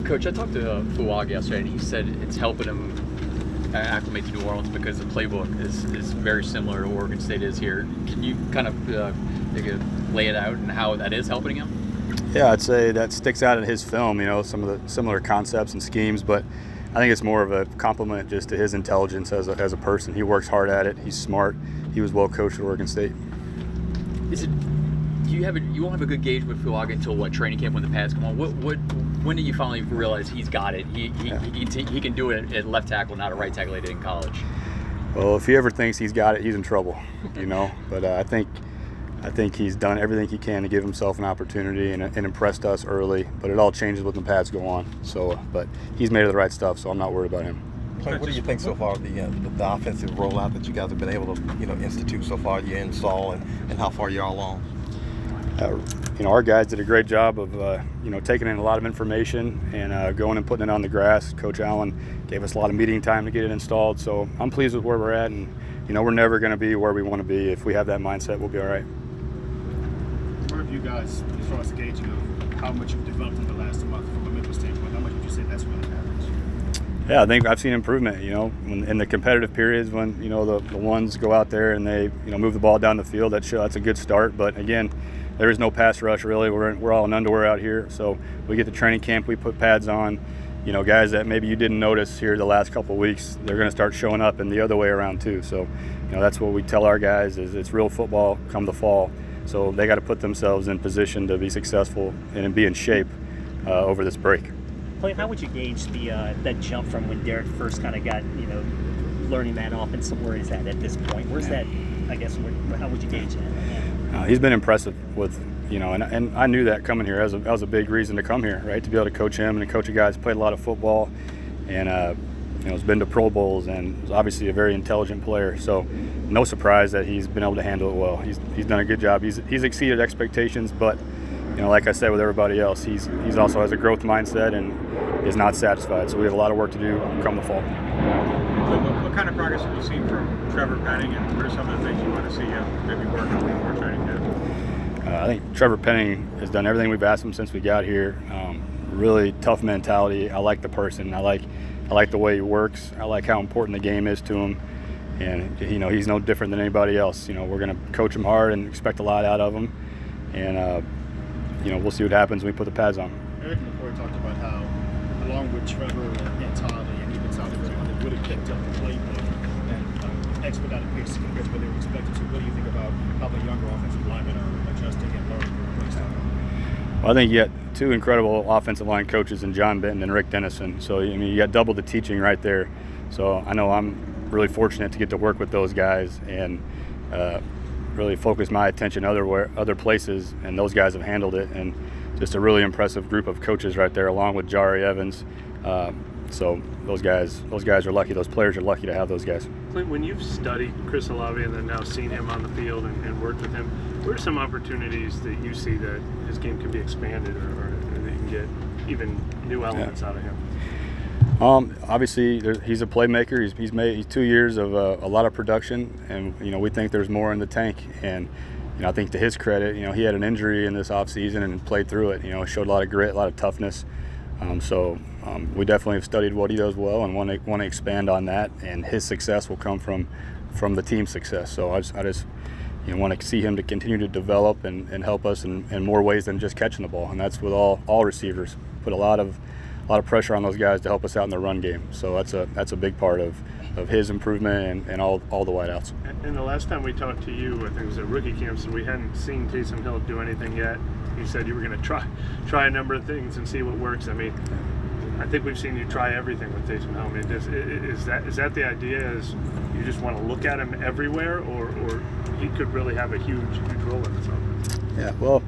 Coach, I talked to Fuag yesterday, and he said it's helping him acclimate to New Orleans because the playbook is very similar to Oregon State is here. Can you kind of lay it out and how that is helping him? Yeah, I'd say that sticks out in his film, some of the similar concepts and schemes, but I think it's more of a compliment just to his intelligence as a person. He works hard at it. He's smart. He was well coached at Oregon State. You won't have a good gauge with Fuag until training camp when the pads come on. When did you finally realize he's got it? He can do it at left tackle, not a right tackle like he did in college. Well, if he ever thinks he's got it, he's in trouble, But I think he's done everything he can to give himself an opportunity and impressed us early. But it all changes when the pads go on. So, but he's made of the right stuff, so I'm not worried about him. What do you think so far of the offensive rollout that you guys have been able to institute so far? You install and how far you are along? Our guys did a great job of taking in a lot of information and going and putting it on the grass. Coach Allen gave us a lot of meeting time to get it installed, so I'm pleased with where we're at, and we're never going to be where we want to be. If we have that mindset, we'll be all right. Where have you guys, as far as the gauging of how much you've developed in the last month from a mental standpoint, how much would you say that's really average? Yeah, I think I've seen improvement. In the competitive periods when the ones go out there and they move the ball down the field, that's a good start. But again, there is no pass rush really. We're all in underwear out here, so we get to training camp, we put pads on. Guys that maybe you didn't notice here the last couple of weeks, they're going to start showing up, and the other way around too. So, that's what we tell our guys is it's real football come the fall. So they got to put themselves in position to be successful and be in shape over this break. Clint, how would you gauge that jump from when Derek first kind of got learning that offense? Where is that at this point? Where's that? I guess how would you gauge that? He's been impressive with, and I knew that coming here. That was a big reason to come here, right? To be able to coach him and to coach a guy who's played a lot of football and, has been to Pro Bowls and is obviously a very intelligent player. So no surprise that he's been able to handle it well. He's done a good job. He's exceeded expectations, but, like I said with everybody else, he's also has a growth mindset and is not satisfied. So we have a lot of work to do come the fall. What kind of progress have you seen from Trevor Penning, and what are some of the things you want to see him maybe work on before training camp? I think Trevor Penning has done everything we've asked him since we got here. Really tough mentality. I like the person. I like the way he works. I like how important the game is to him. And, he's no different than anybody else. We're going to coach him hard and expect a lot out of him. And, we'll see what happens when we put the pads on. Eric McCoy talked about how, along with Trevor and Todd and even Todd, they really picked up the playbook and expedited pace compared to what they were expected to. What do you think about how the younger offensive linemen are adjusting and learning their play style? Well, I think you got two incredible offensive line coaches in John Benton and Rick Dennison. So, you got double the teaching right there. So I know I'm really fortunate to get to work with those guys and really focus my attention other places, and those guys have handled it. And just a really impressive group of coaches right there, along with Jari Evans. So those guys are lucky. Those players are lucky to have those guys. Clint, when you've studied Chris Olave and then now seen him on the field and worked with him, what are some opportunities that you see that his game can be expanded or that you can get even new elements out of him? Obviously, he's a playmaker. He's made 2 years of a lot of production, and we think there's more in the tank. And I think to his credit, he had an injury in this offseason and played through it. Showed a lot of grit, a lot of toughness. We definitely have studied what he does well and want to expand on that. And his success will come from the team's success. So I just want to see him to continue to develop and help us in more ways than just catching the ball. And that's with all receivers. Put a lot of pressure on those guys to help us out in the run game. So that's a big part of his improvement and all the wideouts. And the last time we talked to you, I think it was at rookie camp, so we hadn't seen Taysom Hill do anything yet. You said you were going to try a number of things and see what works. I mean, I think we've seen you try everything with Taysom Hill. I mean, is that the idea? Is you just want to look at him everywhere, or he could really have a huge role in this offense? Yeah, well,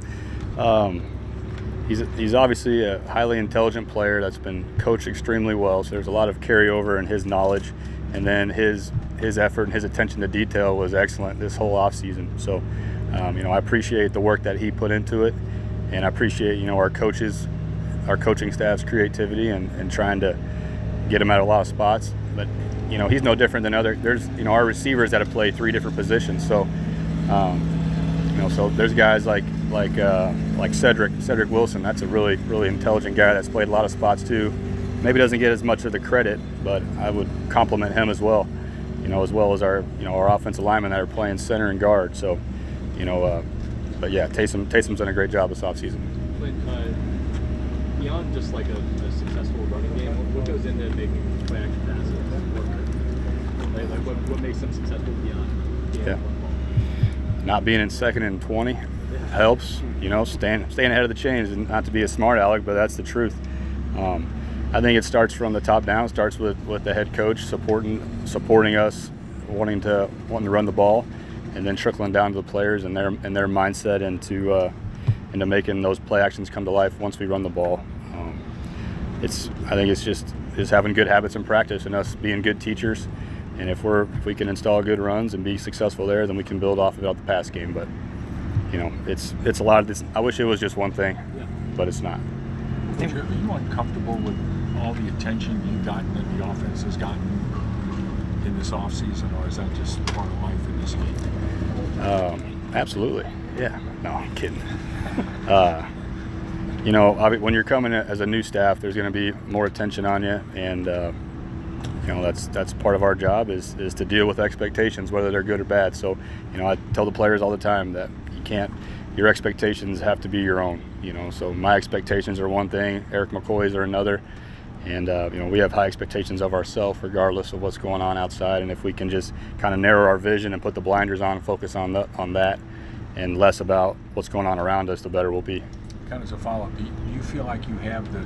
he's obviously a highly intelligent player that's been coached extremely well. So there's a lot of carryover in his knowledge, and then his effort and his attention to detail was excellent this whole offseason. So, I appreciate the work that he put into it, and I appreciate our coaching staff's creativity and trying to get him at a lot of spots. But he's no different than there's our receivers that have played 3 different positions. So so there's guys like like Cedric Wilson. That's a really intelligent guy that's played a lot of spots too. Maybe doesn't get as much of the credit, but I would compliment him as well. As well as our offensive linemen that are playing center and guard. So, but yeah, Taysom's done a great job this offseason. Beyond just like a successful running game, what goes into making play action passes work? Like what makes them successful beyond football? Not being in 2nd and 20 helps. Staying ahead of the chains, and not to be a smart aleck, but that's the truth. I think it starts from the top down. It starts with the head coach supporting us, wanting to run the ball, and then trickling down to the players and their mindset into making those play actions come to life once we run the ball. I think it's just having good habits in practice and us being good teachers. And if we can install good runs and be successful there, then we can build off of it out the pass game. But it's a lot of this. I wish it was just one thing, but it's not. Are you uncomfortable with all the attention you've gotten and the offense has gotten in this offseason, or is that just part of life in this league? Absolutely. Yeah. No, I'm kidding. When you're coming as a new staff, there's going to be more attention on you, and that's part of our job is to deal with expectations, whether they're good or bad. So, I tell the players all the time that your expectations have to be your own. So my expectations are one thing, Eric McCoy's are another, and we have high expectations of ourselves regardless of what's going on outside. And if we can just kind of narrow our vision and put the blinders on and focus on that, and less about what's going on around us, the better we'll be. Kind of as a follow-up, do you feel like you have the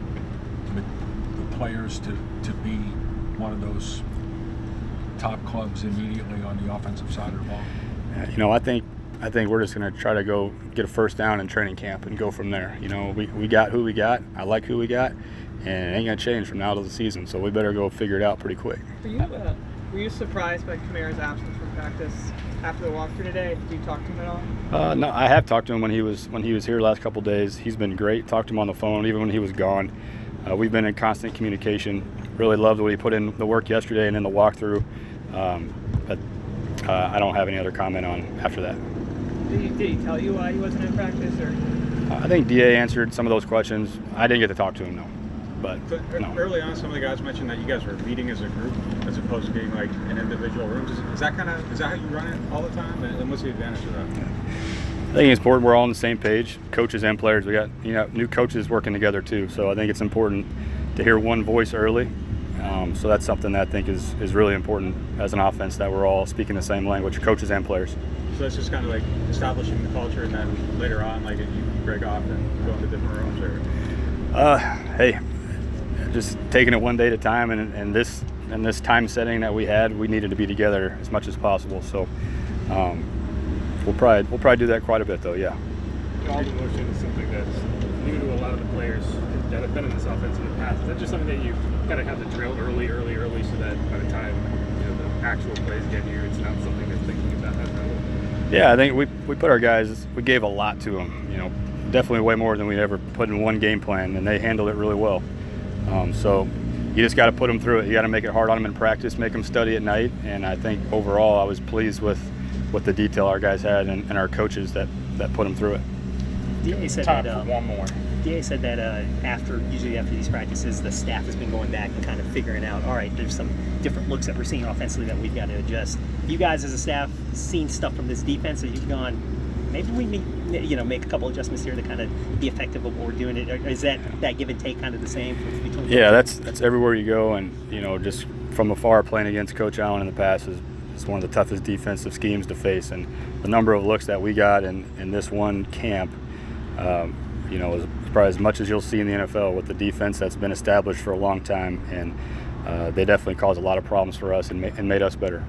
players to be one of those top clubs immediately on the offensive side of the ball? I think we're just going to try to go get a first down in training camp and go from there. We got who we got. I like who we got, and it ain't going to change from now to the season. So we better go figure it out pretty quick. Were you surprised by Kamara's absence from practice after the walkthrough today? Did you talk to him at all? No, I have talked to him when he was here the last couple of days. He's been great. Talked to him on the phone even when he was gone. We've been in constant communication. Really loved what he put in the work yesterday and in the walkthrough. But I don't have any other comment on after that. Did he tell you why he wasn't in practice, or? I think DA answered some of those questions. I didn't get to talk to him, no. But no. Early on, some of the guys mentioned that you guys were meeting as a group as opposed to being like in individual rooms. Is that how you run it all the time? And what's the advantage of that? I think it's important we're all on the same page, coaches and players. We got new coaches working together too. So I think it's important to hear one voice early. So that's something that I think is really important as an offense, that we're all speaking the same language, coaches and players. So that's just kind of like establishing the culture, and then later on, like you break off and go into different rooms, or? Hey, just taking it one day at a time, and this time setting that we had, we needed to be together as much as possible. So we'll probably do that quite a bit, though. Yeah. Alvin motion is something that's new to a lot of the players that have been in this offense in the past. Is that just something that you kind of have to drill early, so that by the time the actual plays get here, it's not something they're thinking about that early? Yeah, I think we put our guys. We gave a lot to them. Definitely way more than we ever put in one game plan, and they handled it really well. So you just got to put them through it. You got to make it hard on them in practice, make them study at night. And I think overall, I was pleased with the detail our guys had and our coaches that put them through it. DA said Time for one more. DA said that usually after these practices, the staff has been going back and kind of figuring out, all right, there's some different looks that we're seeing offensively that we've got to adjust. You guys as a staff seen stuff from this defense that you've gone, maybe we make a couple adjustments here to kind of be effective at what we're doing. Or is that give and take kind of the same between? Yeah, that's everywhere you go, and just from afar, playing against Coach Allen in the past is one of the toughest defensive schemes to face, and the number of looks that we got in this one camp, is probably as much as you'll see in the NFL with the defense that's been established for a long time, and they definitely caused a lot of problems for us and made us better.